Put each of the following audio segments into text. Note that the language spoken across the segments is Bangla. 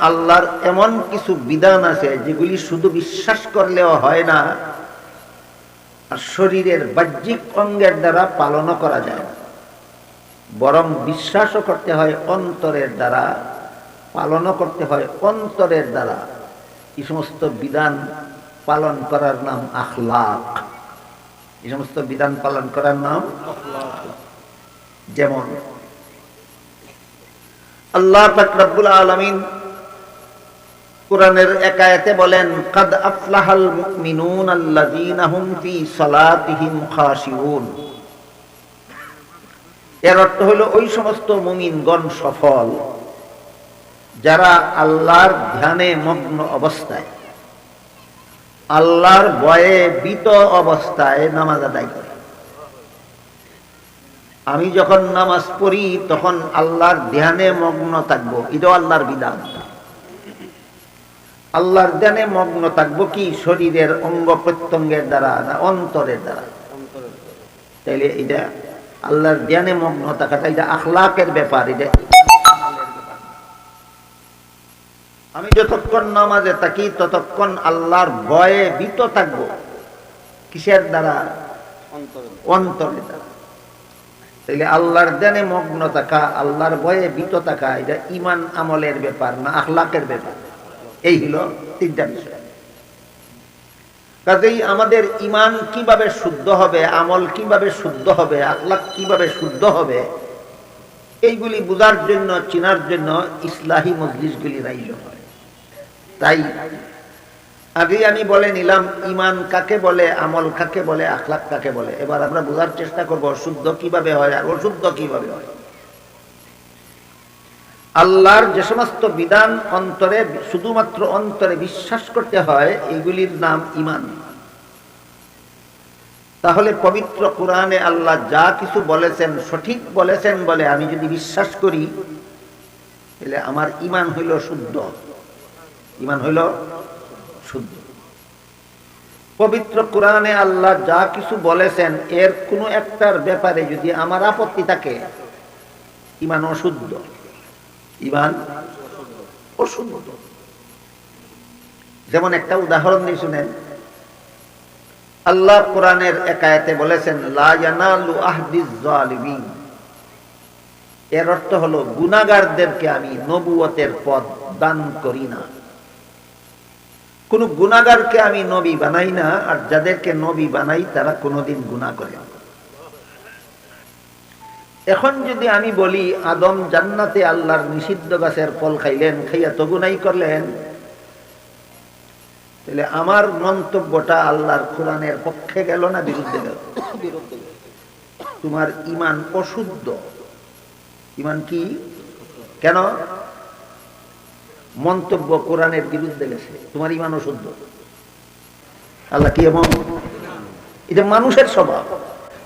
আল্লাহর এমন কিছু বিধান আছে যেগুলি শুধু বিশ্বাস করলেও হয় না, আর শরীরের বাহ্যিক অঙ্গের দ্বারা পালনও করা যায় না, বরং বিশ্বাসও করতে হয় অন্তরের দ্বারা, পালনও করতে হয় অন্তরের দ্বারা। এই সমস্ত বিধান পালন করার নাম আখলাক। এই সমস্ত বিধান পালন করার নাম যেমন আল্লাহ পাক রব্বুল আলামিন কুরআনের এক আয়াতে বলেন, কাদ আফলাহাল মুমিনুন আল্লাযীনা হুম ফী সালাতিহিম খাশিউন। এর অর্থ হলো ওই সমস্ত মুমিনগণ সফল যারা আল্লাহর ধ্যানে মগ্ন অবস্থায়, আল্লাহর ভয়ে ভীত অবস্থায় নামাজ আদায় করে। আমি যখন নামাজ পড়ি তখন আল্লাহর ধ্যানে মগ্ন থাকবো, এটাও আল্লাহর বিধান। আল্লাহর ধ্যানে মগ্ন থাকবো কি শরীরের অঙ্গ প্রত্যঙ্গের দ্বারা না অন্তরের দ্বারা? তাইলে এটা আল্লাহর ধ্যানে মগ্ন থাকাটা এটা আখলাকের ব্যাপার। এটা আমি যতক্ষণ নামাজে থাকি ততক্ষণ আল্লাহর ভয়ে ভীত থাকবো। কিসের দ্বারা? অন্তরের দ্বারা। তাইলে আল্লাহর ধ্যানে মগ্ন থাকা, আল্লাহর ভয়ে ভীত থাকা, এটা ঈমান আমলের ব্যাপার না আখলাকের ব্যাপার। এই হলো তিনটা বিষয়। কাজেই আমাদের ঈমান কিভাবে শুদ্ধ হবে, আমল কিভাবে শুদ্ধ হবে, আখলাক কিভাবে শুদ্ধ হবে, এইগুলি বোঝার জন্য, চিনার জন্য ইসলাহি মজলিসগুলির আয়োজন হয়। তাই আগেই আমি বলে নিলাম ঈমান কাকে বলে, আমল কাকে বলে, আখলাক কাকে বলে। এবার আমরা বোঝার চেষ্টা করব শুদ্ধ কিভাবে হয় আর অশুদ্ধ কিভাবে হয়। আল্লাহর যে সমস্ত বিধান অন্তরে, শুধুমাত্র অন্তরে বিশ্বাস করতে হয়, এগুলির নাম ঈমান। তাহলে পবিত্র কোরআনে আল্লাহ যা কিছু বলেছেন সঠিক বলেছেন বলে আমি যদি বিশ্বাস করি, তাহলে আমার ঈমান হইল শুদ্ধ। ঈমান হইল শুদ্ধ। পবিত্র কোরআনে আল্লাহ যা কিছু বলেছেন এর কোনো একটার ব্যাপারে যদি আমার আপত্তি থাকে, ঈমান অশুদ্ধ। ঈমান অশুদ্ধ। যেমন একটা উদাহরণ দিয়ে শুনেন। আল্লাহ কোরআনের এক আয়াতে বলেছেন, লা ইয়ানালু আহদিজ জালিমিন। এর অর্থ হলো গুনাহগারদেরকে আমি নবুয়তের পদ দান করি না। কোন গুনাহগারকে আমি নবী বানাই না, আর যাদেরকে নবী বানাই তারা কোনোদিন গুনাহ করে না। এখন যদি আমি বলি আদম জান্নাতে আল্লাহর নিষিদ্ধ গাছের ফল খাইলেন, খাইয়া তো গুনাহ করলেন, তাহলে আমার মন্তব্যটা আল্লাহর কোরআনের পক্ষে গেল না বিরুদ্ধে গেল? তোমার ঈমান অশুদ্ধ। ঈমান কি? কেন? মন্তব্য কোরআনের বিরুদ্ধে গেছে, তোমার ঈমান অশুদ্ধ। আল্লাহ কি এমন? এটা মানুষের স্বভাব।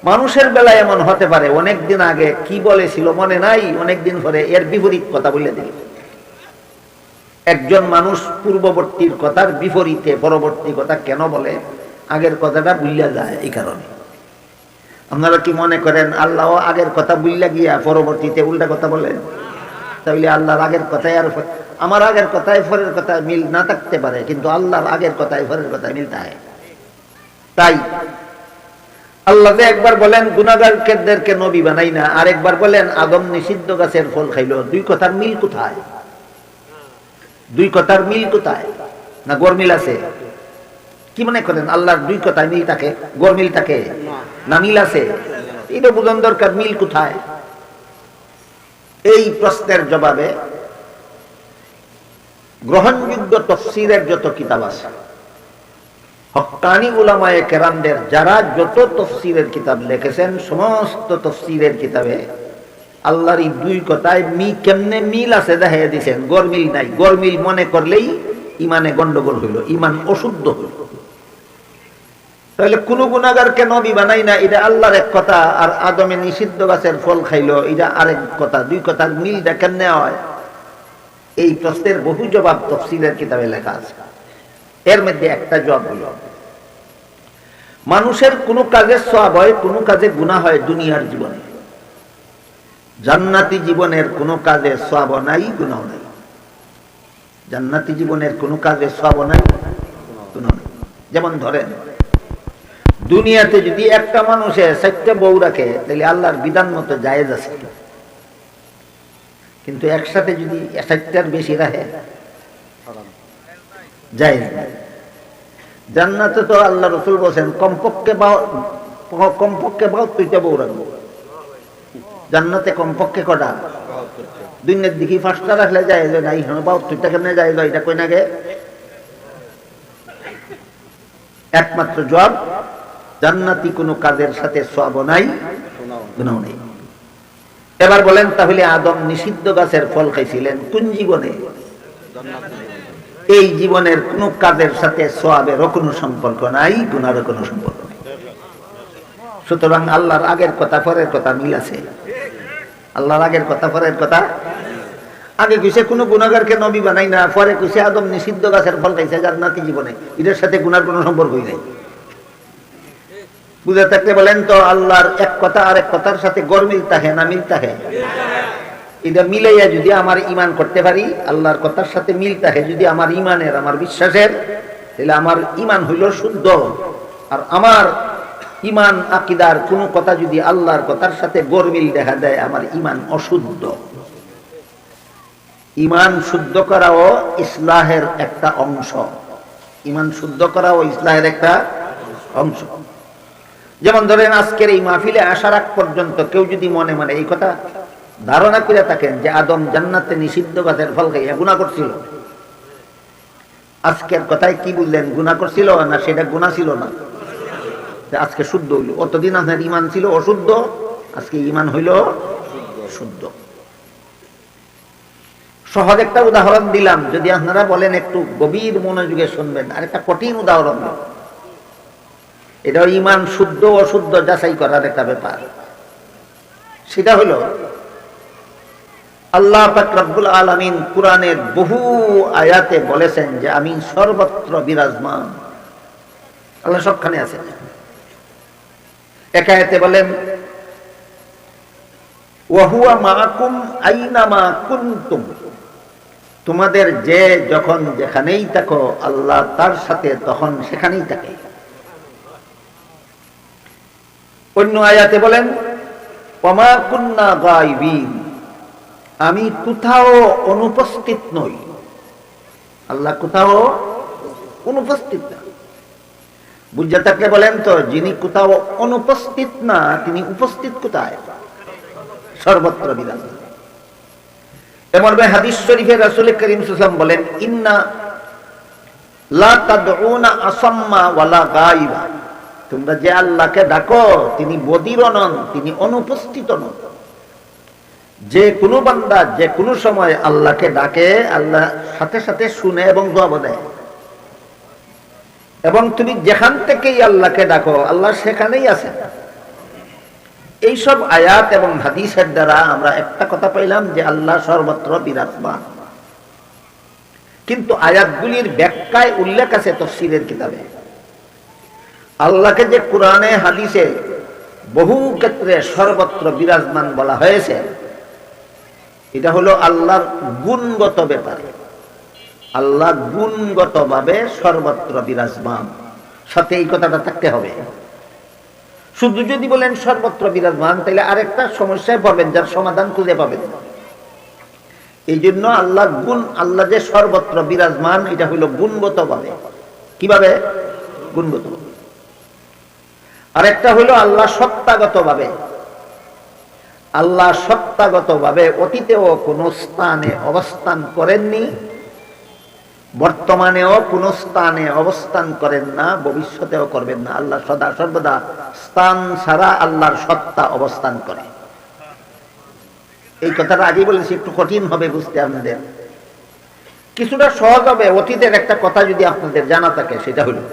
মানুষের বেলায় এমন হতে পারে, অনেকদিন আগে কি বলেছিল মনে নাই, অনেকদিন পরে এর বিপরীত কথা বলে দিল। একজন মানুষ পূর্ববর্তীর কথার বিপরীতে পরবর্তী কথা কেন বলে? আগের কথাটা ভুলিয়া যায়। এই কারণে আপনারা কি মনে করেন আল্লাহ আগের কথা ভুলিয়া গিয়া পরবর্তীতে উল্টা কথা বলেন? তাহলে আল্লাহর আগের কথায় আর আমার আগের কথায় পরের কথায় মিল না থাকতে পারে, কিন্তু আল্লাহর আগের কথায় পরের কথায় মিলতে হয়। তাই আল্লাহ একবার বলেন গুনাহগারদেরকে নবী বানাই না, আর একবার বলেন আদম নিষিদ্ধ গাছের ফল খাইল। দুই কথার মিল কোথায়? দুই কথার মিল কোথায়? না গরমিল আছে? কি মনে করেন আল্লাহর দুই কথায় মিল থাকে, গরমিল থাকে না? মিল আছে। এটা বুঝন দরকার, মিল কোথায়? এই প্রশ্নের জবাবে গ্রহণযোগ্য তাফসীরের যত কিতাব আছে, হক্কানি উলামায়ে কেরামদের যারা যত তাফসীরের কিতাব লিখেছেন, সমস্ত তাফসীরের কিতাবে আল্লাহর এই দুই কথায় কেমনে মিল আছে দেখাইয়া দিয়েছেন। গরমিল নাই। গরমিল মনে করলেই ঈমানে গন্ডগোল হইল, ঈমান অশুদ্ধ হইল। তাহলে কোন গুনাহগারকে নবী বানাই না, এটা আল্লাহর এক কথা, আর আদমে নিষিদ্ধ গাছের ফল খাইল, এটা আরেক কথা। দুই কথার মিলটা কেমনে হয়? এই প্রশ্নের বহু জবাব তাফসীরের কিতাবে লেখা আছে। এর মধ্যে একটা জবাব হল, মানুষের কোন কাজে সওয়াব হয়, কোন কাজে গুনাহ হয় দুনিয়ার জীবনে। জান্নাতি জীবনের কোন কাজে সওয়াব নাই, গুনাহ নাই। জান্নাতি জীবনের কোনো কাজের সওয়াব নাই, কোনো নেই। যেমন ধরেন দুনিয়াতে যদি একটা মানুষে 4টা বউ রাখে তাহলে আল্লাহর বিধান মতো জায়েজ আছে, কিন্তু একসাথে যদি 4টার বেশি রাখে জায়েজ নাই। জান্নাতে তো আল্লাহ রাসূল বলেন কমপক্ষে 72টা বউ রাখবো। জান্নাতে কমপক্ষে কটা? দুনিয়ার দিকে 5টা রাখলে জায়েজ না, এই 72টা কেমনে জায়েজ হয়? এটা কই না গে? একমাত্র জবাব, জান্নাতি কোনো কাজের সাথে সওয়াব নাই, গুনাহ নেই। এবার বলেন তাহলে আদম নিষিদ্ধ গাছের ফল খাইছিলেন কোন জীবনে? এই জীবনের কোন কাজের সাথে সওয়াবেরও কোনো সম্পর্ক নাই, গুনাহেরও কোনো সম্পর্ক নাই। সুতরাং আল্লাহর আগের কথা পরের কথা মিল আছে। আল্লাহর আগের কথা পরের কথা, আগে কইছে কোনো গুনাহগারকে নবী বানাই না, পরে কইছে আদম নিষিদ্ধ গাছের ফল খাইছে জান্নাতি জীবনে, এটার সাথে গুনার কোনো সম্পর্কই নাই। বুঝে থাকলে বলেন তো আল্লাহর এক কথা আর এক কথার সাথে গড় মিলতা হে না মিলতা হে? এটা মিলাইয়া যদি আমার ঈমান করতে পারি, আল্লাহর কথার সাথে মিলতা হে যদি আমার ঈমানের, আমার বিশ্বাসের, তাহলে আমার ঈমান হইল শুদ্ধ। আর আমার ঈমান আকীদার কোনো কথা যদি আল্লাহর কথার সাথে গড় মিল দেখা দেয়, আমার ঈমান অশুদ্ধ। ঈমান শুদ্ধ করাও ইসলাহের একটা অংশ। ঈমান শুদ্ধ করাও ইসলাহের একটা অংশ। যেমন ধরেন আজকের এই মাহফিলে আসার আগ পর্যন্ত কেউ যদি মনে মনে এই কথা ধারণা করে থাকেন যে আদম জান্নাতে নিষিদ্ধ গাছের ফল খাইয়া গুনাহ করছিল, আজকের কথায় কি বললেন? গুনাহ করছিল না সেটা গুনাহ ছিল না, আজকে শুদ্ধ হইল। অতদিন আপনার ঈমান ছিল অশুদ্ধ, আজকে ঈমান হইল শুদ্ধ। সহজ একটা উদাহরণ দিলাম, যদি আপনারা বলেন একটু গভীর মনোযোগে শুনবেন। আর একটা কঠিন উদাহরণ দিন, এটা ঈমান শুদ্ধ অশুদ্ধ যাচাই করার একটা ব্যাপার। সেটা হলো আল্লাহ পাক রব্বুল আলামিন কুরআনের বহু আয়াতে বলেছেন যে আমি সর্বত্র বিরাজমান। আল্লাহ সবখানে আছেন। এক আয়াতে বলেন ওয়া হুয়া মাআকুম আইনামা কুনতুম, তোমাদের যে যখন যেখানেই থাকো আল্লাহ তার সাথে তখন সেখানেই থাকে। অন্য আয়াতে বলেন ওয়ামা কুন্না গায়বিন, আমি কোথাও অনুপস্থিত নই। আল্লাহ কোথাও অনুপস্থিত না। বুঝা থাকলে বলেন তো যিনি কোথাও অনুপস্থিত না তিনি উপস্থিত কোথায়? সর্বত্র বিরাজমান। এমন হাদিস শরীফে রাসূল করিম সাল্লাল্লাহু আলাইহি ওয়াসাল্লাম বলেন ইন্না লা তাদউনা আসাম্মা ওয়ালা গায়বা, তোমরা যে আল্লাহকে ডাকো তিনি বধির নন, তিনি অনুপস্থিত নন। যে কোনো বান্দা যে কোনো সময় আল্লাহকে ডাকে, আল্লাহ সাথে সাথে শুনে এবং জবাব দেয়। এবং তুমি যেখান থেকেই আল্লাহকে ডাকো আল্লাহ সেখানেই আছেন। এইসব আয়াত এবং হাদিসের দ্বারা আমরা একটা কথা পাইলাম যে আল্লাহ সর্বত্র বিরাজমান। কিন্তু আয়াতগুলির ব্যাখ্যায় উল্লেখ আছে তাফসীরের কিতাবে। আল্লাহকে যে কোরআনে হাদিসে বহু ক্ষেত্রে সর্বত্র বিরাজমান বলা হয়েছে, এটা হলো আল্লাহর গুণগত ব্যাপার। আল্লাহ গুণগতভাবে সর্বত্র বিরাজমান, সাথে এই কথাটা থাকতে হবে। শুধু যদি বলেন সর্বত্র বিরাজমান তাহলে আরেকটা সমস্যায় পড়বেন, যার সমাধান খুঁজে পাবেন। এই জন্য আল্লাহ গুণ, আল্লাহ যে সর্বত্র বিরাজমান এটা হলো গুণগতভাবে। কিভাবে? গুণগতভাবে। আরেকটা হলো আল্লাহ সত্তাগতভাবে। আল্লাহ সত্তাগতভাবে অতীতেও কোন স্থানে অবস্থান করেননি, বর্তমানেও কোন স্থানে অবস্থান করেন না, ভবিষ্যতেও করবেন না। আল্লাহ সদা সর্বদা স্থান ছাড়া আল্লাহর সত্তা অবস্থান করে। এই কথাটা আগেই বলেছি, একটু কঠিন হবে বুঝতে আপনাদের, কিছুটা সহজ হবে। অতীতের একটা কথা যদি আপনাদের জানা থাকে সেটা হলো,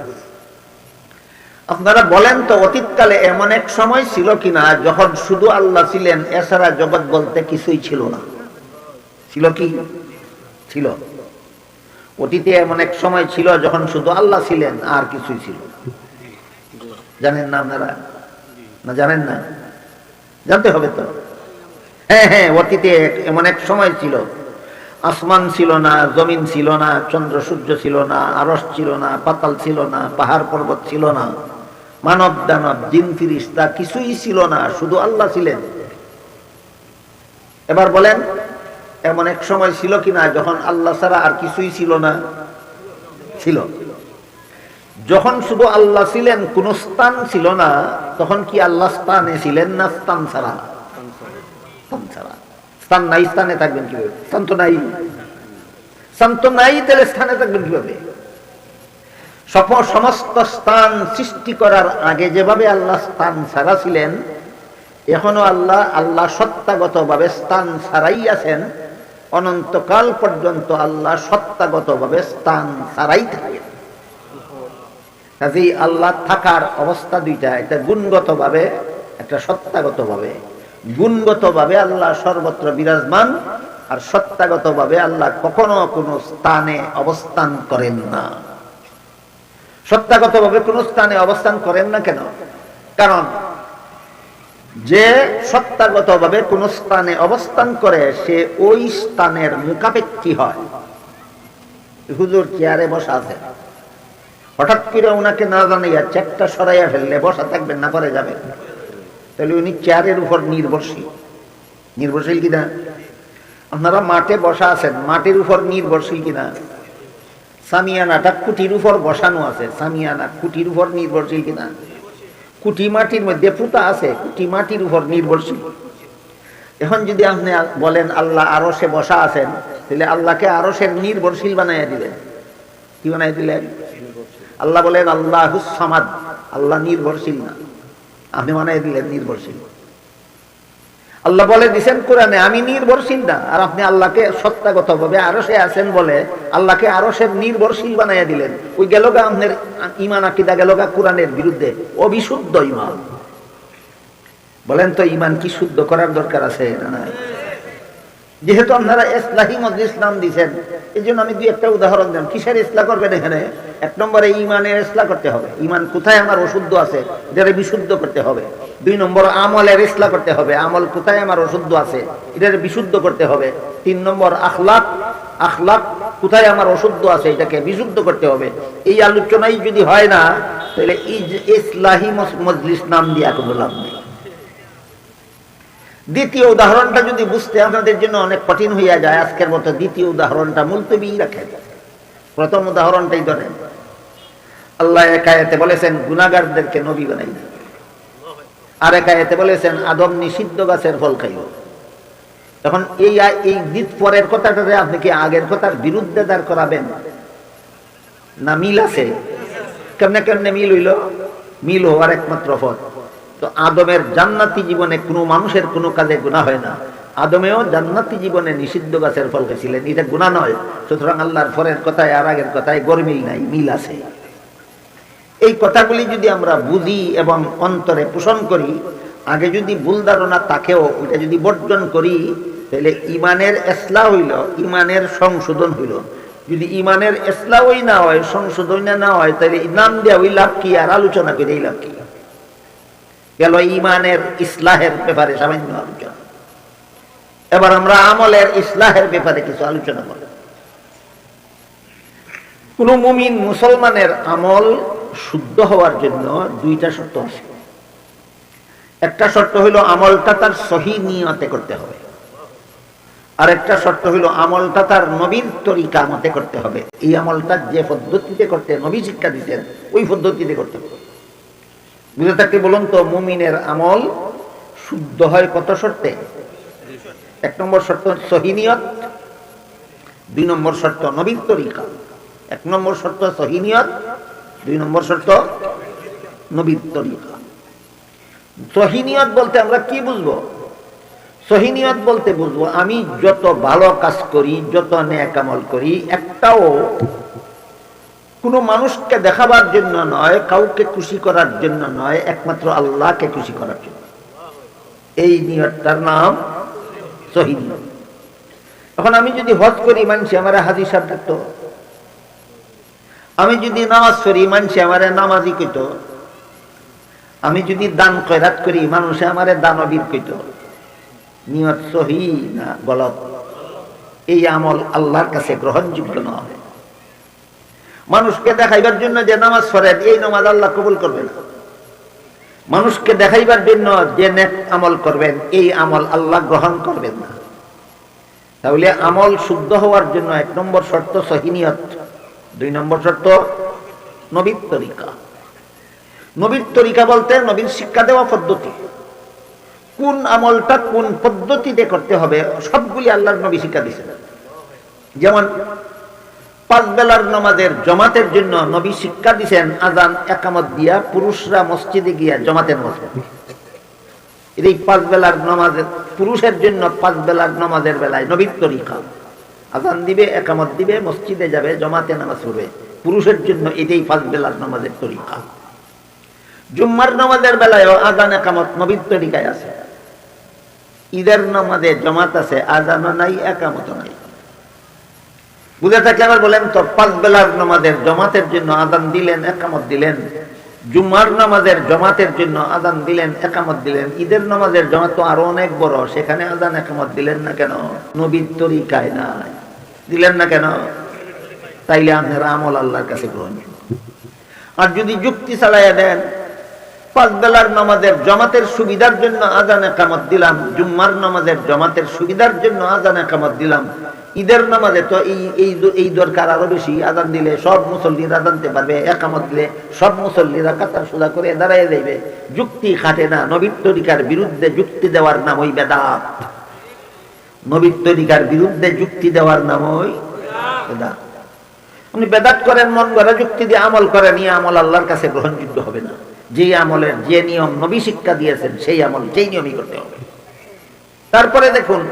আপনারা বলেন তো অতীতকালে এমন এক সময় ছিল কিনা যখন শুধু আল্লাহ ছিলেন, এছাড়া জগৎ বলতে কিছুই ছিল না? ছিল কি? ছিল। অতীতে এমন এক সময় ছিল যখন শুধু আল্লাহ ছিলেন আর কিছুই ছিল। জানেন না আপনারা? না জানেন না? জানতে হবে তো। হ্যাঁ হ্যাঁ, অতীতে এমন এক সময় ছিল আসমান ছিল না, জমিন ছিল না, চন্দ্র সূর্য ছিল না, আরশ ছিল না, পাতাল ছিল না, পাহাড় পর্বত ছিল না, মানব দানব জিন ফিরিস্তা কিছুই ছিল না, শুধু আল্লাহ ছিলেন। এবার বলেন, এমন এক সময় ছিল কিনা যখন আল্লাহ ছাড়া আর কিছুই ছিল না? ছিল। যখন শুধু আল্লাহ ছিলেন, কোন স্থান ছিল না, তখন কি আল্লাহ স্থানে ছিলেন না স্থান ছাড়া? স্থান ছাড়া। স্থান নাই, স্থানে থাকবেন কিভাবে? স্থান তো নাই, স্থান তো নাই, তাহলে স্থানে থাকবেন কিভাবে? সমস্ত স্থান সৃষ্টি করার আগে যেভাবে আল্লাহ স্থান ছাড়া ছিলেন, এখনো আল্লাহ সত্তাগত ভাবে স্থান ছাড়াই আছেন। অনন্তকাল পর্যন্ত আল্লাহ সত্তাগত ভাবে স্থান ছাড়াই থাকেন। কাজেই আল্লাহ থাকার অবস্থা দুইটা, একটা গুণগত ভাবে, একটা সত্তাগত ভাবে। গুণগত ভাবে আল্লাহ সর্বত্র বিরাজমান, আর সত্তাগত ভাবে আল্লাহ কখনো কোনো স্থানে অবস্থান করেন না। সত্তাগত ভাবে কোন স্থানে অবস্থান করেন না কেন? কারণ যে সত্তাগত ভাবে কোন স্থানে অবস্থান করে, সে ওই স্থানের মুখাপেক্ষী হয়। হুজুর চেয়ারে বসা আছে, হঠাৎ করে ওনাকে না জানাইয়া চেয়ারটা সরাইয়া ফেললে বসা থাকবেন না, পরে যাবেন, তাহলে উনি চেয়ারের উপর নির্ভরশীল। নির্ভরশীল কিনা? আপনারা মাঠে বসা আছেন, মাটির উপর নির্ভরশীল কিনা? সামিয়ানাটা কুটির উপর বসানো আছে, সামিয়ানা কুটির উপর নির্ভরশীল কিনা? কুটি মাটির মধ্যে পুতা আছে, কুটি মাটির উপর নির্ভরশীল। এখন যদি আপনি বলেন আল্লাহ আরশে বসা আছেন, তাহলে আল্লাহকে আরশের নির্ভরশীল বানাইয়া দিলেন। কি বানাই দিলেন? আল্লাহ বলেন আল্লাহুস সামাদ, আল্লাহ নির্ভরশীল না, আপনি বানাই দিলেন নির্ভরশীল। আল্লাহ বলে দিছেন কোরআনে আমি নির্ভরশীল না, আর আপনি আল্লাহকে সত্তাগত ভাবে আরশে আছেন বলে আল্লাহকে আরশের নির্ভরশীল বানাইয়া দিলেন। ওই গেলগা আপনার ঈমান আকীদা গেলগা কোরআনের বিরুদ্ধে, অবিশুদ্ধ ঈমান। বলেন তো ঈমান কি শুদ্ধ করার দরকার আছে না নাই? যেহেতু আপনারা ইসলাহি মজলিস নাম দিয়েছেন, এই জন্য আমি দুই একটা উদাহরণ দেন। কিসের ইসলাহ করবেন এখানে? এক নম্বরে ঈমানের ইসলাহ করতে হবে। ঈমান কোথায় আমার অশুদ্ধ আছে, এটারে বিশুদ্ধ করতে হবে। দুই নম্বর আমলের ইসলাহ করতে হবে, আমল কোথায় আমার অশুদ্ধ আছে, এটারে বিশুদ্ধ করতে হবে। তিন নম্বর আখলাক, আখলাক কোথায় আমার অশুদ্ধ আছে, এটাকে বিশুদ্ধ করতে হবে। এই আলোচনাই যদি হয় না, তাহলে এই ইসলাহি মজলিস নাম দিয়া কোনো লাভ নেই। দ্বিতীয় উদাহরণটা যদি বুঝতে আপনাদের জন্য অনেক কঠিন হইয়া যায়, আজকের মতো দ্বিতীয় উদাহরণটা মুলতবি রাখেন। প্রথম উদাহরণটাই ধরেন, আল্লাহ এক আয়াতে বলেছেন গুনাহগারদেরকে নবী বানাই, আর এক আয়াতে বলেছেন আদম নিষিদ্ধ গাছের ফল খাইল। তখন এই পরের কথাটাতে আপনি কি আগের কথার বিরুদ্ধে দাঁড় করাবেন না মিল আছে? কেমনে কেমনে মিল হইল? মিল হওয়ার একমাত্র পথ তো আদমের জান্নাতি জীবনে কোনো মানুষের কোনো কাজে গুনাহ হয় না, আদমেও জান্নাতি জীবনে নিষিদ্ধ গাছের ফল খেয়েছিলেন, এটা গুনাহ নয়। সুতরাং আল্লাহর পরের কথায় আর আগের কথায় গরমিল নাই, মিল আছে। এই কথাগুলি যদি আমরা বুঝি এবং অন্তরে পোষণ করি, আগে যদি ভুল ধারণা তাকেও ওইটা যদি বর্জন করি, তাহলে ইমানের ইসলাহ হইল, ইমানের সংশোধন হইল। যদি ইমানের ইসলাহই না হয়, সংশোধন না হয়, তাহলে নাম দেওয়া ওই লাভ কি, আর আলোচনা করে এই লাভ কি? গেল ইমানের ইসলাহের ব্যাপারে সামান্য আলোচনা। এবার আমরা আমলের ইসলাহের ব্যাপারে কিছু আলোচনা করব। কোন মুমিন মুসলমানের আমল শুদ্ধ হওয়ার জন্য দুইটা শর্ত আছে। একটা শর্ত হইল আমলটা তার সহি নিয়তে করতে হবে, আর একটা শর্ত হইল আমলটা তার নবীর তরিকা মতে করতে হবে। এই আমলটা যে পদ্ধতিতে করতে নবী শিক্ষা দিতেন, ওই পদ্ধতিতে করতে হবে। বুঝে থাকতে বলুন তো, মুমিনের আমল শুদ্ধ হয় কত শর্তে? এক নম্বর শর্ত সহি নিয়ত, দুই নম্বর শর্ত নবীর তরিকা। এক নম্বর শর্ত সহি নিয়ত, দুই নম্বর শর্ত নবীর তরিকা। সহি নিয়ত বলতে আমরা কি বুঝবো? সহি নিয়ত বলতে বুঝবো আমি যত ভালো কাজ করি, যত নেক আমল করি, একটাও কোনো মানুষকে দেখাবার জন্য নয়, কাউকে খুশি করার জন্য নয়, একমাত্র আল্লাহকে খুশি করার জন্য। এই নিয়তটার নাম সহি নিয়ত। এখন আমি যদি হজ করি, মানুষ আমার হাজি সাহেব ডাকতো। আমি যদি নামাজ পড়ি, মানুষ আমার নামাজি কইতো। আমি যদি দান খয়রাত করি, মানুষে আমার দানবীর কইতো। নিয়ত সহি না গলত? এই আমল আল্লাহর কাছে গ্রহণযোগ্য নয়। মানুষকে দেখাইবার জন্য যে নামাজ পড়েন, এই নামাজ আল্লাহ কবুল করবে না। মানুষকে দেখাইবার জন্য যে নেক আমল করবেন, এই আমল আল্লাহ গ্রহণ করবেন না। তাহলে আমল শুদ্ধ হওয়ার জন্য 1 নম্বর শর্ত সহিহ নিয়ত, 2 নম্বর শর্ত নবীর তরিকা। নবীর তরিকা বলতে নবীর শিক্ষা দেওয়া পদ্ধতি। কোন আমলটা কোন পদ্ধতিতে করতে হবে সবগুলি আল্লাহর নবী শিক্ষা দিয়েছেন। যেমন 5 বেলার নামাজের জমাতের জন্য নবী শিক্ষা দিয়েছেন আযান একামত দিয়া পুরুষরা মসজিদে গিয়া জমাতে নামাজ পড়বে। এই 5 বেলার নামাজের পুরুষের জন্য 5 বেলার নামাজের বেলায় নবীর তরিকা, আযান দিবে, একামত দিবে, মসজিদে যাবে, জমাতে নামাজ পড়বে। পুরুষের জন্য এটাই 5 বেলার নামাজের তরিকা। জুম্মার নামাজের বেলায়ও আযান একামত নবীর তরিকায় আছে। ঈদের নামাজে জমাত আছে, আযানও নাই, একামতও নাই। বুঝে থাকলে আবার বলেন তো, 5 বেলার নামাজের জমাতের জন্য আযান দিলেন, একামত দিলেন, জুম্মার নামাজের জমাতের জন্য আযান দিলেন, একামত দিলেন, ঈদের নামাজের জমাত তো আরো অনেক বড়, সেখানে আযান একামত দিলেন না কেন? নবীর তরিকায় নাই, দিলেন না কেন? তাইলে আপনার আমল আল্লাহর কাছে গ্রহণ। আর যদি যুক্তি চালাইয়া দেন, 5 বেলার নামাজের জমাতের সুবিধার জন্য আযান একামত দিলাম, জুম্মার নামাজের জমাতের সুবিধার জন্য আযান একামত দিলাম, ঈদের নামাজে তো এই দরকার আরো বেশি, আযান দিলে সব মুসল্লিরা জানতে পারবে, একামত দিলে সব মুসল্লিরা কাতার সোজা করে দাঁড়ায় যাইবে। যুক্তি খাটে না। নবীর তরিকার বিরুদ্ধে যুক্তি দেওয়ার নাম ওই বেদাত। নবীর তরিকার বিরুদ্ধে যুক্তি দেওয়ার নাম ওই বেদাত। আপনি বেদাত করেন, মন গড়া যুক্তি দিয়ে আমল করেন, এই আমল আল্লাহর কাছে গ্রহণযোগ্য হবে না। যে আমলের যে নিয়ম নবী শিক্ষা দিয়েছেন, সেই আমল যেই নিয়মই করতে হবে। তারপরে দেখুন,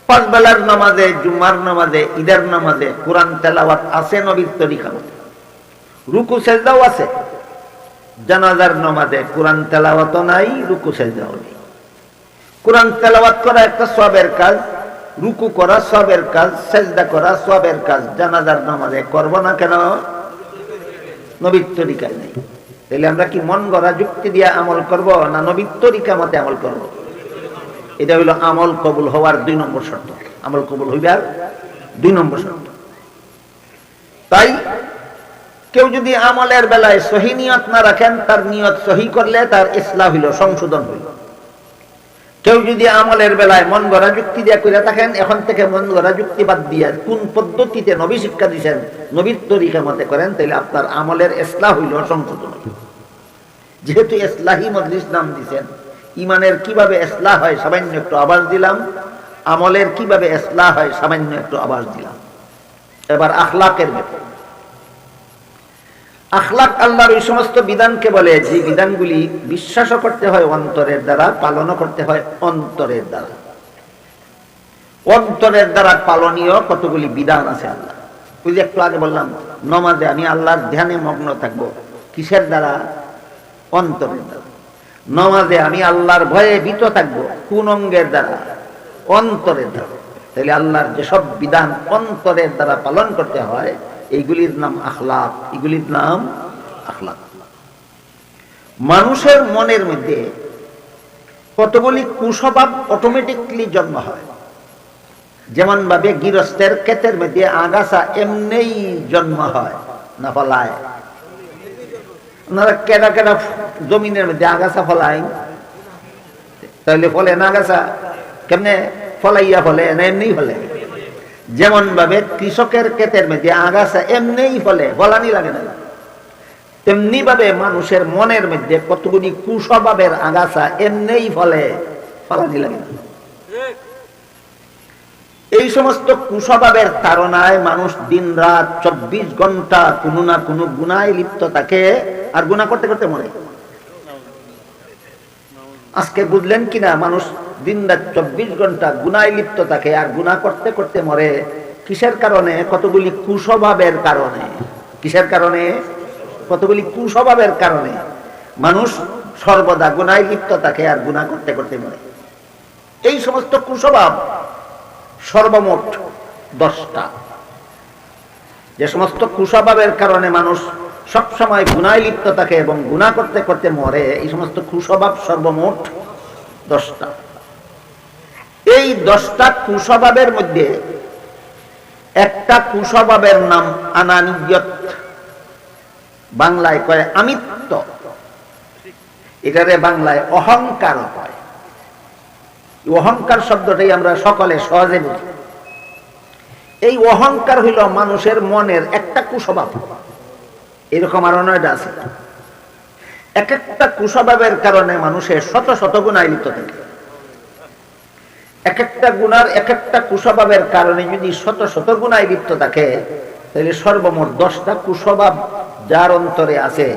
5 বেলার নামাজে, জুম্মার নামাজে, ঈদের নামাজে কোরআন তেলাওয়াত আছে নবীর তরিকা মতে, রুকু সেজদাও আছে। জানাজার নামাজে কোরআন তেলাওয়াত নাই, রুকু সেজদাও নেই। কোরআন তেলাওয়াত করা একটা সওয়াবের কাজ, রুকু করা সওয়াবের কাজ, সেজদা করা সওয়াবের কাজ। জানাজার নামাজে করব না কেন? নবীর তরিকায় নেই। তাহলে আমরা কি মন গড়া যুক্তি দিয়ে আমল করব না নবীর তরিকা মতে আমল করব? এটা হইল আমল কবুল হওয়ার 2 নম্বর শর্ত। আমল কবুল হইবার 2 নম্বর শর্ত। তাই কেউ যদি আমলের বেলায় সহি নিয়ত না রাখেন, তার নিয়ত সহি করলে তার ইসলাহ হইল, সংশোধন হইল। কেউ যদি আমলের বেলায় মন গড়া যুক্তি দিয়ে করে থাকেন, এখন থেকে মন গড়া যুক্তি বাদ দিয়ে কোন পদ্ধতিতে নবী শিক্ষা দিয়েছেন নবীর তরিকা মতে করেন, তাহলে আপনার আমলের ইসলাহ হইল, সংশোধন হইল। যেহেতু ইসলাহি মজলিস নাম দিয়েছেন, ইমানের কিভাবে ইসলাহ হয় সামান্য একটু আভাস দিলাম, আমলের কিভাবে ইসলাহ হয় সামান্য একটু আভাস দিলাম। এবার আখলাকের ব্যাপার। আখলাক আল্লাহর ওই সমস্ত বিধানকে বলে যে বিধানগুলি বিশ্বাসও করতে হয় অন্তরের দ্বারা, পালনও করতে হয় অন্তরের দ্বারা। অন্তরের দ্বারা পালনীয় কতগুলি বিধান আছে আল্লাহ। ওই যে একটু আগে বললাম, নামাজে আমি আল্লাহর ধ্যানে মগ্ন থাকবো, কিসের দ্বারা? অন্তরের দ্বারা। নামাজে আমি আল্লাহর ভয়ে ভীত থাকবো, কোন অঙ্গের দ্বারা? অন্তরের দ্বারা। তাহলে আল্লাহর যেসব বিধান অন্তরের দ্বারা পালন করতে হয়, এইগুলির নাম আখলাক। এগুলির নাম আখলাক। মানুষের মনের মধ্যে কতগুলি কুস্বভাব অটোমেটিকলি জন্ম হয়। যেমন ভাবে গৃহস্থের ক্ষেতের মধ্যে আগাছা এমনিই জন্ম হয়, না ফলায়? আপনারা কেডা কেডা জমিনের মধ্যে আগাছা ফলায়? তাহলে ফলে না আগাছা? কেমনে ফলাইয়া ফলে না এমনি ফলে? যেমন ভাবে কৃষকের ক্ষেতের মধ্যে আগাছা এমনিই ফলে, ফলানি লাগে না, তেমনি ভাবে মানুষের মনের মধ্যে কতগুলি কুস্বভাবের আগাছা এমনিই ফলে, ফলানি লাগে না। এই সমস্ত কুস্বভাবের তাড়নায় মানুষ দিন রাত 24 ঘন্টা কোনো না কোনো গুনায় লিপ্ত থাকে, আর গুনাহ করতে করতে মরে। আজকে বুঝলেন কিনা, মানুষ দিন রাত 24 ঘন্টা গুনায় লিপ্ত থাকে আর গুনাহ করতে করতে মরে। কিসের কারণে? কতগুলি কুস্বভাবের কারণে। কিসের কারণে? কতগুলি কুস্বভাবের কারণে মানুষ সর্বদা গুনায় লিপ্ত থাকে আর গুনাহ করতে করতে মরে। এই সমস্ত কুস্বভাব সর্বমোট 10টা। যে সমস্ত কুস্বভাবের কারণে মানুষ সবসময় গুনায় লিপ্ত থাকে এবং গুনাহ করতে করতে মরে, এই সমস্ত কুস্বভাব সর্বমোট 10টা। এই 10টা কুস্বভাবের মধ্যে একটা কুস্বভাবের নাম আনানিয়ত, বাংলায় কয় আমিত্ব, এটারে বাংলায় অহংকার হয়। অহংকার শব্দটাই আমরা সকলে সহজে বুঝি। এই অহংকার হইল মানুষের মনের একটা কুস্বভাব, এরকম আরো 9টা আছে। এক একটা কুস্বভাবের কারণে মানুষের শত শত গুনায় লিপ্ত থাকে। এক একটা গুনার এক একটা কুস্বভাবের কারণে যদি শত শত গুনায় লিপ্ত থাকে, তাহলে সর্বমোট 10টা কুস্বভাব যার অন্তরে আছে,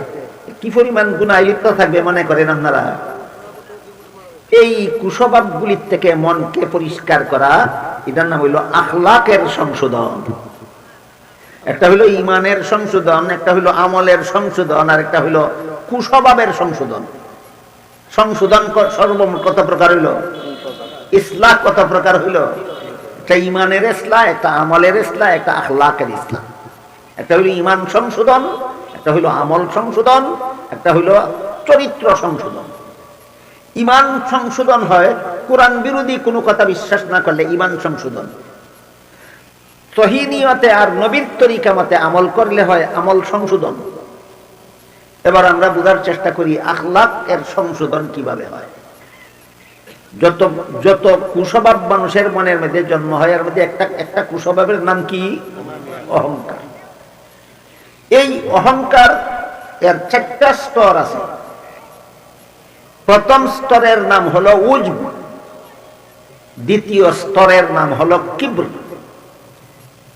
কি পরিমাণ গুনায় লিপ্ত থাকবে মনে করেন আপনারা? এই কুস্বভাবগুলির থেকে মনকে পরিষ্কার করা, এটার নাম হইল আখলাকের সংশোধন। একটা হইল ইমানের সংশোধন, একটা হইল আমলের সংশোধন, আর একটা হইল কুস্বভাবের সংশোধন। সংশোধন সর্বমোট কত প্রকার হইল? ইসলাহ কত প্রকার হইল? একটা ইমানের ইসলাহ, একটা আমলের ইসলাহ, একটা আখলাকের ইসলাহ। একটা হইল ইমান সংশোধন, একটা হইল আমল সংশোধন, একটা হইল চরিত্র সংশোধন। ইমান সংশোধন হয় কোরআন বিরোধী কোনো কথা বিশ্বাস না করলে ইমান সংশোধন। সহিহ নিয়তে আর নবীর তরিকা মতে আমল করলে হয় আমল সংশোধন। এবার আমরা বোঝার চেষ্টা করি আখলাক এর সংশোধন কিভাবে হয়। যত যত কুস্বভাব মানুষের মনের মধ্যে জন্ম হয়, এর মধ্যে একটা কুস্বভাবের নাম কি? অহংকার। এই অহংকার এর 4টা স্তর আছে। প্রথম স্তরের নাম হলো উজব, দ্বিতীয় স্তরের নাম হলো কিবর,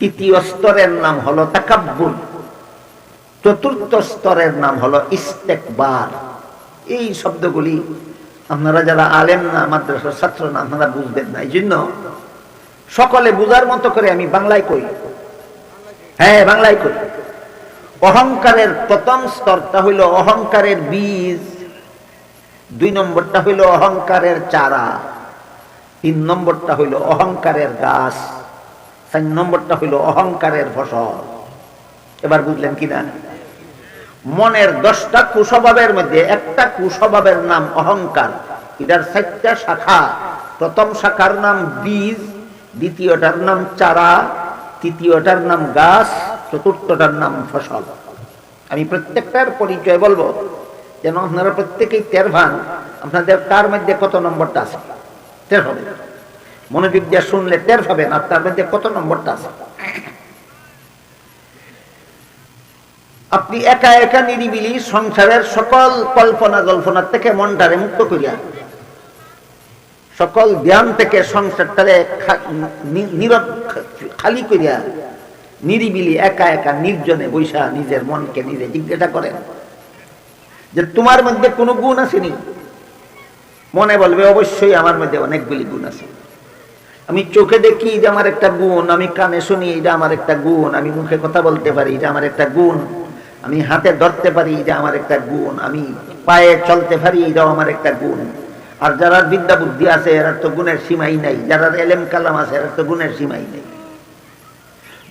তৃতীয় স্তরের নাম হলো তাকাব্বুর, চতুর্থ স্তরের নাম হলো ইস্তেকবার। এই শব্দগুলি আপনারা যারা আলেম না, মাদ্রাসার ছাত্র না, আপনারা বুঝবেন না। এই জন্য সকলে বুঝার মতো করে আমি বাংলায় কই। হ্যাঁ, বাংলায় কই। অহংকারের প্রথম স্তরটা হইল অহংকারের বীজ, 2 নম্বরটা হইল অহংকারের চারা, 3 নম্বরটা হইল অহংকারের গাছ, 4 নম্বরটা হইল অহংকারের ফসল। এবার বুঝলেন কিনা? মনের 10টা কুস্বভাবের মধ্যে একটা কুস্বভাবের নাম অহংকার। এটার 4টা শাখা। প্রথম শাখার নাম বীজ, দ্বিতীয়টার নাম চারা, তৃতীয়টার নাম গাছ, চতুর্থটার নাম ফসল। আমি প্রত্যেকটার পরিচয় বলবো যেন আপনারা প্রত্যেকেই টের পান আপনাদের কার মধ্যে কত নম্বরটা আছে। টের হবে, মনোযোগ দিয়ে শুনলে টের পাবেন আপনার মধ্যে কত নম্বরটা আছে। আপনি একা একা নিরিবিলি সংসারের সকল কল্পনা জল্পনার থেকে মনটারে মুক্ত করিয়া, সকল ধ্যান থেকে সংসারটারে খালি করিয়া নিরিবিলি একা একা নির্জনে বৈশা নিজের মনকে নিজে জিজ্ঞাসা করেন যে তোমার মধ্যে কোনো গুণ আসেনি? মনে বলবে অবশ্যই আমার মধ্যে অনেকগুলি গুণ আছে। আমি চোখে দেখি যে আমার একটা গুণ, আমি কানে শুনি এটা আমার একটা গুণ, আমি মুখে কথা বলতে পারি এটা আমার একটা গুণ, আমি হাতে ধরতে পারি এটা আমার একটা গুণ, আমি পায়ে চলতে পারি এটাও আমার একটা গুণ। আর যারা বিদ্যা বুদ্ধি আছে এরা তো গুণের সীমাই নাই, যারা এলেম কালাম আছে এরা তো গুণের সীমাই নেই।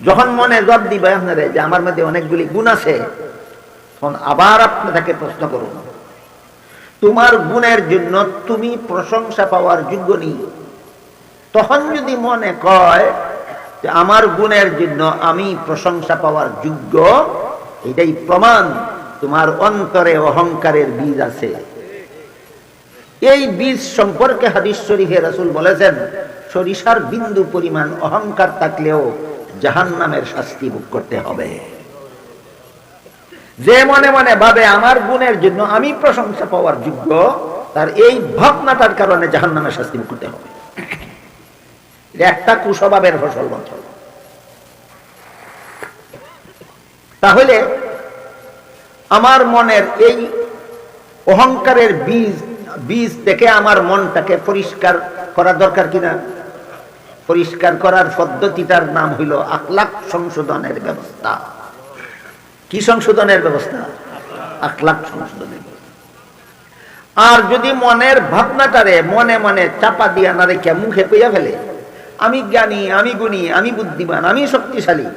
যখন মনে জব দিবে আপনারা যে আমার মধ্যে অনেকগুলি গুণ আছে, তখন আবার আপনি তাকে প্রশ্ন করুন তোমার গুণের জন্য তুমি প্রশংসা পাওয়ার যোগ্য নেই। তখন যদি মনে কয় যে আমার গুণের জন্য আমি প্রশংসা পাওয়ার যোগ্য, এটাই প্রমাণ তোমার অন্তরে অহংকারের বীজ আছে। এই বীজ সম্পর্কে হাদিস শরীফে রাসূল বলেছেন সরিষার বিন্দু পরিমাণ অহংকার থাকলেও জাহান্নামের শাস্তি ভোগ করতে হবে। যে মনে মনে ভাবে আমার গুণের জন্য আমি প্রশংসা পাওয়ার যোগ্য, তার এই ভাবনাটার কারণে জাহান্নামের শাস্তি ভোগ করতে হবে। একটা কুস্বভাবের ফসল মাত্র। তাহলে আমার মনের এই অহংকারের বীজ থেকে আমার মনটাকে পরিষ্কার করা দরকার কিনা? পরিষ্কার করার পদ্ধতিটার নাম হইল আখলাক সংশোধনের ব্যবস্থা। কি সংশোধনের ব্যবস্থা? আখলাক সংশোধনের। আর যদি মনের ভাবনাটারে মনে মনে চাপা দিয়া না রেখে মুখে কইয়া ফেলে আমি জ্ঞানী, আমি গুণী, আমি বুদ্ধিমান, আমি শক্তিশালী,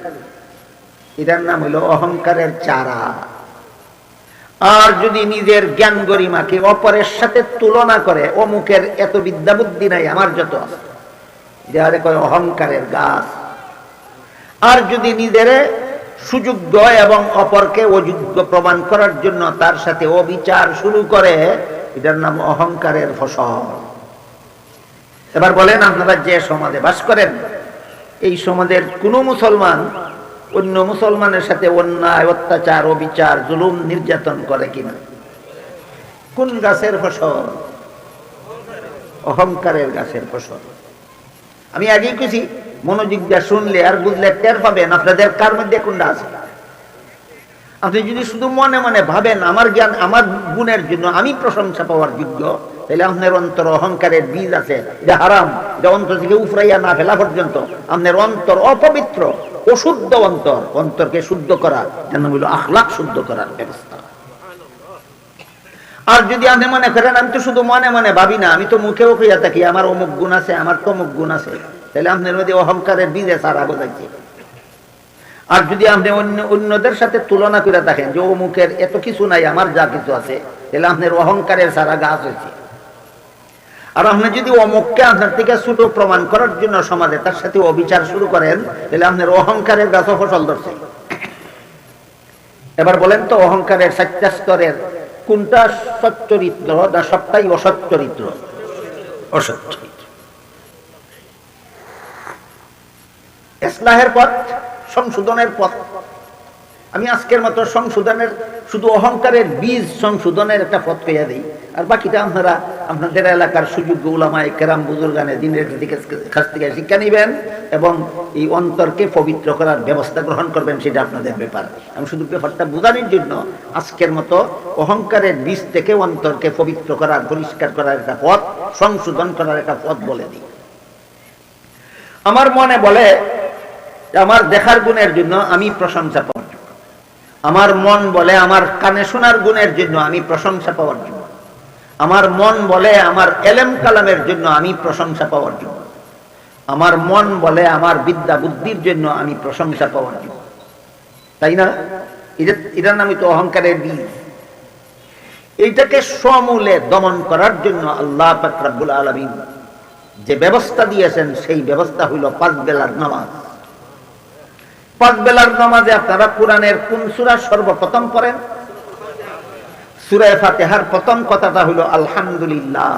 এটার নাম হইল অহংকারের চারা। আর যদি নিজের জ্ঞান গরিমাকে অপরের সাথে তুলনা করে অমুকের এত বিদ্যা বুদ্ধি নাই আমার যত আছে, এটা কয় অহংকারের গাছ। আর যদি নিজের সুযোগ্য এবং অপরকে অযোগ্য প্রমাণ করার জন্য তার সাথে অবিচার শুরু করে, এটার নাম অহংকারের ফসল। এবার বলেন, আপনারা যে সমাজে বাস করেন, এই সমাজের কোন মুসলমান অন্য মুসলমানের সাথে অন্যায়, অত্যাচার, অবিচার, জুলুম, নির্যাতন করে কিনা? কোন গাছের ফসল? অহংকারের গাছের ফসল। আমি আগেই কিছু মনোযোগ দিয়ে শুনলে আর বুঝলে টের পাবেন আপনাদের কার মধ্যে কোনটা আছে। আপনি যদি শুধু মনে মনে ভাবেন আমার জ্ঞান, আমার গুণের জন্য আমি প্রশংসা পাওয়ার যোগ্য, তাহলে আপনার অন্তর অহংকারের বীজ আছে, এটা হারাম। এটা অন্তর থেকে উফরাইয়া না ফেলা পর্যন্ত আপনার অন্তর অপবিত্র, অশুদ্ধ অন্তর। অন্তরকে শুদ্ধ করা যেন হইল আখলাক শুদ্ধ করার ব্যবস্থা। আর যদি আপনি মনে করেন আমি তো শুধু মনে মনে ভাবি না, আমি তো মুখেও কইয়া থাকি আমার অমুক গুণ আছে, আমার তমুক গুণ আছে, তাহলে আপনার মধ্যে অহংকারের বীজে সারা বোঝাইছে। আর যদি আপনি অন্যদের সাথে তুলনা করে দেখেন যে অমুকের এত কিছু নাই, আমার যা কিছু আছে, তাহলে আপনার অহংকারের সারা গাছ হয়েছে। আর আপনি যদি অমুককে আপনার থেকে ছোট প্রমাণ করার জন্য সমাজে তার সাথে অবিচার শুরু করেন, তাহলে আপনার অহংকারের গাছও ফসল ধরছে। এবার বলেন তো, অহংকারের 4টা স্তরের কোনটা সচ্চরিত্র না সবটাই অসচ্চরিত্র? অসচ্চরিত্র। ইসলাহের পথ, সংশোধনের পথ। আমি আজকের মতো সংশোধনের, শুধু অহংকারের বীজ সংশোধনের একটা পথ কইয়া দিই, আর বাকিটা আপনারা আপনাদের এলাকার সুযোগ্য উলামায়ে কেরাম বুজুর্গানে দিনের কাছ থেকে শিক্ষা নিবেন এবং এই অন্তরকে পবিত্র করার ব্যবস্থা গ্রহণ করবেন, সেটা আপনাদের ব্যাপার। আমি শুধু ব্যাপারটা বোঝানোর জন্য আজকের মতো অহংকারের বীজ থেকে অন্তরকে পবিত্র করার, পরিষ্কার করার একটা পথ, সংশোধন করার একটা পথ বলে দিই। আমার মনে বলে আমার দেখার গুণের জন্য আমি প্রশংসা পাওয়ার জন্য, আমার মন বলে আমার কানে শোনার গুণের জন্য আমি প্রশংসা পাওয়ার জন্য, আমার মন বলে আমার এলেম কালামের জন্য আমি প্রশংসা পাওয়ার জন্য, আমার মন বলে আমার বিদ্যা বুদ্ধির জন্য আমি প্রশংসা পাওয়ার জন্য, তাই না? এটার নামই তো অহংকারের বীজ। এইটাকে সমূলে দমন করার জন্য আল্লাহ পাক রব্বুল আলামিন যে ব্যবস্থা দিয়েছেন, সেই ব্যবস্থা হইল 5 বেলার নামাজ। 5 বেলার নামাজে আপনারা কোরআনের কোন সূরা সর্বপ্রথম পড়েন? সূরা ফাতিহার প্রথম কথাটা হলো আলহামদুলিল্লাহ।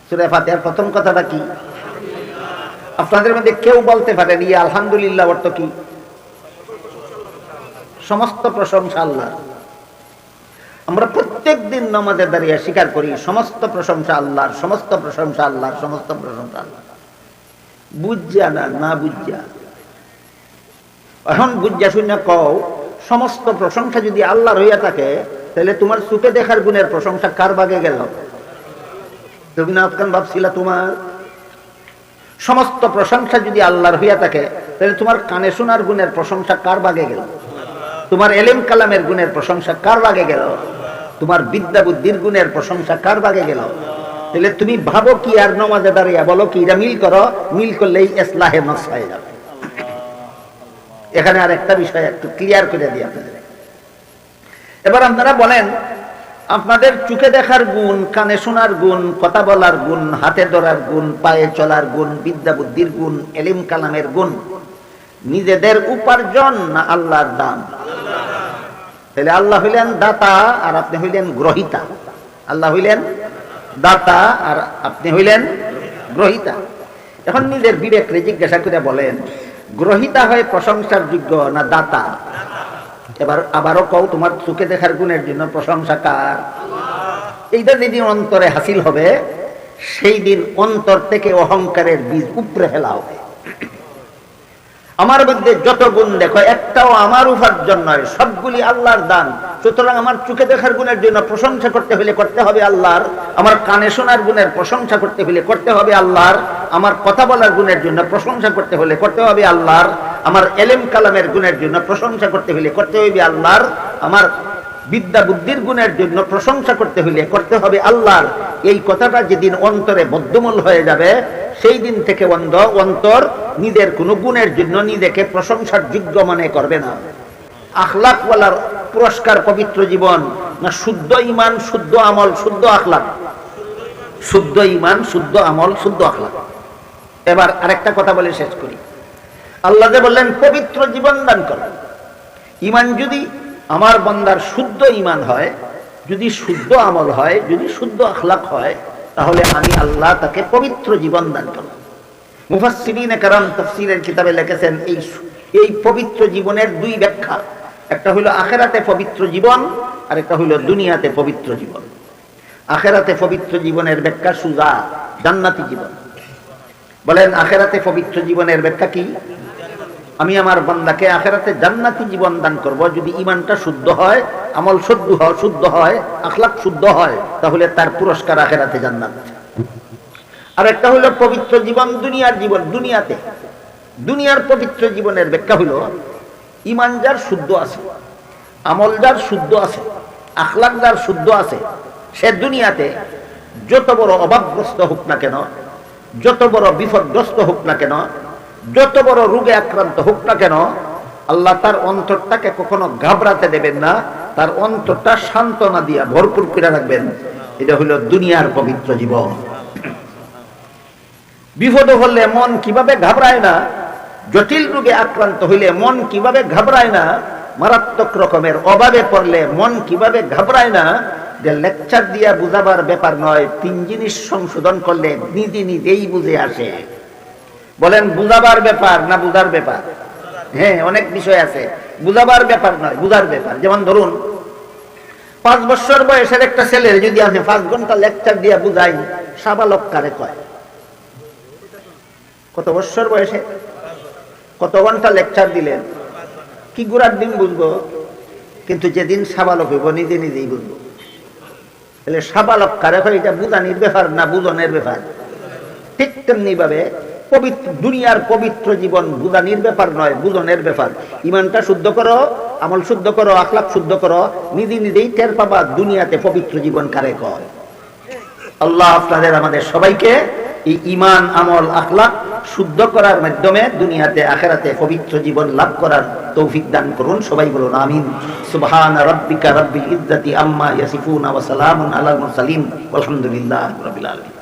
সূরা ফাতিহার প্রথম কথাটা কি? আপনাদের মধ্যে কেউ বলতে পারেন এই আলহামদুলিল্লাহ অর্থ কি? সমস্ত প্রশংসা আল্লাহর। আমরা প্রত্যেকদিন নামাজে দাঁড়িয়ে স্বীকার করি সমস্ত প্রশংসা আল্লাহর, সমস্ত প্রশংসা আল্লাহর, সমস্ত প্রশংসা আল্লাহর। বুঝা না বুঝা, এখন বুঝা শুনে কও সমস্ত প্রশংসা যদি আল্লাহর হইয়া থাকে, তাহলে তোমার চোখে দেখার গুণের প্রশংসা কার ভাগে গেল? তুমি না আজকাল ভাবছিলা তোমার সমস্ত প্রশংসা যদি আল্লাহর হইয়া থাকে, তাহলে তোমার কানে শোনার গুণের প্রশংসা কার ভাগে গেল? তোমার এলেম কালামের গুণের প্রশংসা কার ভাগে গেল? তোমার বিদ্যা বুদ্ধির গুণের প্রশংসা কার ভাগে গেল? তাহলে তুমি ভাবো কি আর নামাজে দাঁড়িয়ে বলো কি এটা মিল করো, মিল করলেই ইসলাহে নফস হয়ে যাবে। এখানে আর একটা বিষয় একটু ক্লিয়ার করে দিই আপনাদের। এবার আপনারা বলেন আপনাদের চোখে দেখার গুণ, কানে শোনার গুণ, কথা বলার গুণ, হাতে ধরার গুণ, পায়ে চলার গুণ, বিদ্যা বুদ্ধির গুণ, এলিম কালামের গুণ নিজেদের উপার্জন না আল্লাহর দান? তাহলে আল্লাহ হইলেন দাতা আর আপনি হইলেন গ্রহিতা। আল্লাহ হইলেন দাতা আর আপনি হইলেন গ্রহিতা। এখন নিজের বিবেককে জিজ্ঞাসা করে বলেন, গ্রহিতা হয় প্রশংসার যোগ্য না দাতা? এবার আবারও কও, তোমার চোখে দেখার গুণের জন্য প্রশংসা কার? এইটা যেদিন অন্তরে হাসিল হবে, সেই দিন অন্তর থেকে অহংকারের বীজ উপড়ে ফেলা হবে। আমার মধ্যে যত গুণ দেখো একটাও আমার উপার্জন নয়, সবগুলি আল্লাহর দান। সুতরাং আমার চোখে দেখার গুণের জন্য প্রশংসা করতে হলে করতে হবে আল্লাহর, আমার কানে শোনার গুণের প্রশংসা করতে হলে করতে হবে আল্লাহর, আমার কথা বলার গুণের জন্য প্রশংসা করতে হলে করতে হবে আল্লাহর, আমার এলেম কালামের গুণের জন্য প্রশংসা করতে হলে করতে হবে আল্লাহর, আমার বিদ্যা বুদ্ধির গুণের জন্য প্রশংসা করতে হলে করতে হবে আল্লাহর। এই কথাটা যেদিন অন্তরে বদ্ধমূল হয়ে যাবে, সেই দিন থেকে অন্তর নিজের কোনো গুণের জন্য নিজেকে প্রশংসার যোগ্য মনে করবে না। আখলাকওয়ালার পুরস্কার পবিত্র জীবন না শুদ্ধ ঈমান, শুদ্ধ আমল, শুদ্ধ আখলাক? শুদ্ধ ঈমান, শুদ্ধ আমল, শুদ্ধ আখলাক। এবার আরেকটা কথা বলে শেষ করি। আল্লাহ যে বললেন পবিত্র জীবন দান করো। ঈমান যদি আমার বান্দার শুদ্ধ ঈমান হয়, যদি শুদ্ধ আমল হয়, যদি শুদ্ধ আখলাক হয়, তাহলে আমি আল্লাহ তাকে পবিত্র জীবন দান করব। মুফাসসিরিনে কেরাম তাফসীরের কিতাবে লিখেছেন এই পবিত্র জীবনের দুই ব্যাখ্যা। একটা হলো আখিরাতে পবিত্র জীবন, আর একটা হলো দুনিয়াতে পবিত্র জীবন। আখিরাতে পবিত্র জীবনের ব্যাখ্যা সুজা, জান্নাতি জীবন। বলেন আখিরাতে পবিত্র জীবনের ব্যাখ্যা কি? আমি আমার বান্দাকে আখিরাতে জান্নাতি জীবন দান করব যদি ঈমানটা শুদ্ধ হয়, আমল শুদ্ধ হয়, আখলাক শুদ্ধ হয়, তাহলে তার পুরস্কার আখিরাতে জান্নাত। আর একটা হলো পবিত্র জীবন, দুনিয়ার জীবন। দুনিয়ার পবিত্র জীবনের ব্যাখ্যা হলো ঈমান যার শুদ্ধ আছে, আমল যার শুদ্ধ আছে, আখলাক যার শুদ্ধ আছে, সে দুনিয়াতে যত বড় অভাবগ্রস্ত হোক না কেন, যত বড় বিপদগ্রস্ত হোক না কেন, যত বড় রোগে আক্রান্ত হোক না কেন, আল্লাহ তার অন্তরটাকে কখনো ঘাবড়াতে দেবেন না, তার অন্তরটা সান্ত্বনা দিয়া ভরপুর করে রাখবেন। এটা হলো দুনিয়ার পবিত্র জীবন। বিপদ হলে মন কিভাবে ঘাবড়ায় না, জটিল রোগে আক্রান্ত হইলে মন কিভাবে ঘাবড়ায় না, মারাত্মক রকমের অভাবে পড়লে মন কিভাবে ঘাবড়ায় না, যে লেকচার দিয়া বুঝাবার ব্যাপার নয়, তিন জিনিস সংশোধন করলে নিজেই বুঝে আসে। বলেন বুঝাবার ব্যাপার না বুঝার ব্যাপার? হ্যাঁ, অনেক বিষয় আছে, বুঝাবার ব্যাপার নয়, বুঝার ব্যাপার। যেমন ধরুন 5 বছর বয়সের একটা ছেলে যদি আমি 5 ঘন্টা লেকচার দিয়া বুঝাই, সাবালক কারে কয়? কত বছর বয়সে কত ঘন্টা লেকচার দিলেন, কি গুড়ার দিন বুঝবো? কিন্তু যেদিন সাবালক হইব নিজেই বুঝবো। তাহলে সাবালক কারে কয়? এটা বুঝানির ব্যাপার না বুঝনের ব্যাপার। ঠিক তেমনি ভাবে দুনিয়ার পবিত্র জীবন বুঝানির ব্যাপার নয়, বুঝনের ব্যাপার। ঈমানটা শুদ্ধ করো, আমল শুদ্ধ করো, আখলাক শুদ্ধ করো, নিজেই টের পাবা দুনিয়াতে পবিত্র জীবন কারে কয়। আল্লাহ আপনাদের আমাদের সবাইকে এই ঈমান, আমল, আখলাক শুদ্ধ করার মাধ্যমে দুনিয়াতে আখিরাতে পবিত্র জীবন লাভ করার তৌফিক দান করুন। সবাই বলুন আমিন। সুবহান রাব্বিকা রাব্বিল ইজ্জাতি আম্মা ইয়াসিফুন ওয়া সালামুন আলাল মুরসালিন ওয়ালহামদুলিল্লাহি রাব্বিল আলামিন।